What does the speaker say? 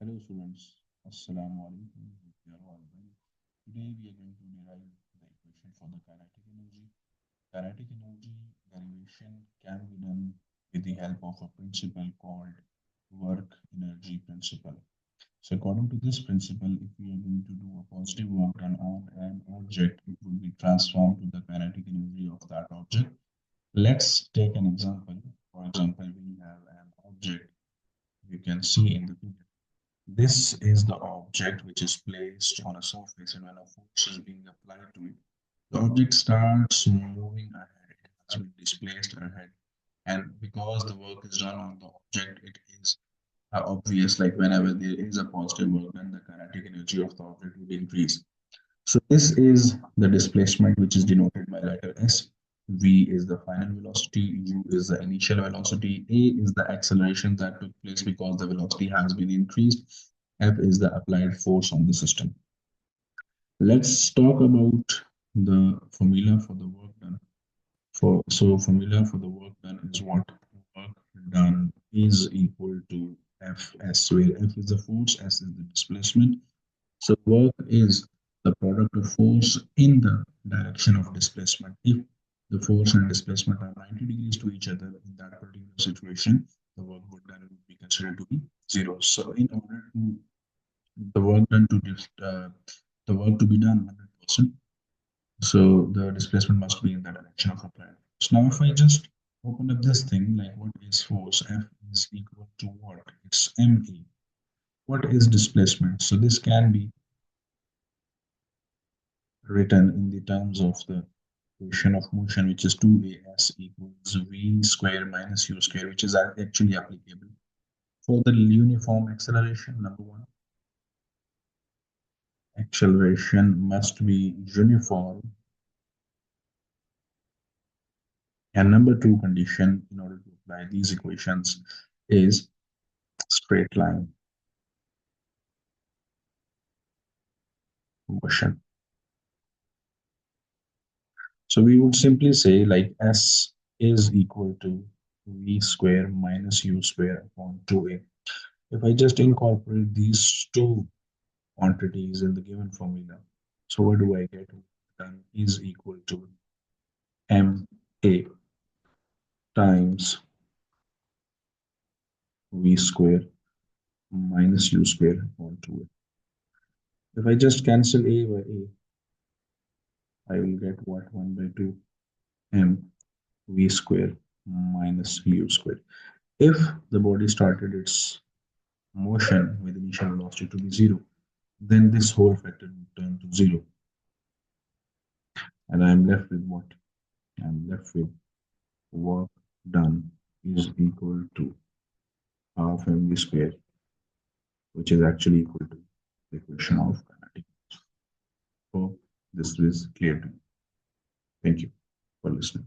Hello students, Assalamu alaikum. Hope you are all well. Today we are going to derive the equation for the kinetic energy. Kinetic energy derivation can be done with the help of a principle called work energy principle. So according to this principle, if we are going to do a positive work done on an object, it will be transformed to the kinetic energy of that object. Let's take an example. For example, we have an object you can see in the figure. This is the object which is placed on a surface, and when a force is being applied to it, the object starts moving ahead. It has been displaced ahead. And because the work is done on the object, it is obvious, like whenever there is a positive work, then the kinetic energy of the object will increase. So this is the displacement, which is denoted by letter S. V is the final velocity, U is the initial velocity, A is the acceleration that took place because the velocity has been increased, F is the applied force on the system. Let's talk about the formula for the work done. Formula for the work done is what? Work done is equal to Fs, where F is the force, S is the displacement. So work is the product of force in the direction of displacement. If the force and displacement are 90 degrees to each other in that particular situation, the work done would be considered to be zero. So in order to the work done to the work to be done 100%, so the displacement must be in the direction of applied force. Now, if I just open up this thing, like what is force? F is equal to what? It's ma. What is displacement? So this can be written in the terms of the equation of motion, which is 2as equals v square minus u square, which is actually applicable for the uniform acceleration. Number one, acceleration must be uniform. And number two condition in order to apply these equations is straight line motion. So we would simply say like S is equal to v square minus u square upon 2a. If I just incorporate these two quantities in the given formula, so what do I get? Then is equal to ma times v square minus u square upon 2a. If I just cancel a by a, I will get what? 1 by 2 m v square minus u square. If the body started its motion with initial velocity to be 0, then this whole factor will turn to 0. And I'm left with what? I'm left with work done is equal to half mv square, which is actually equal to the equation of kinetic. Hope this is clear to you. Thank you for listening.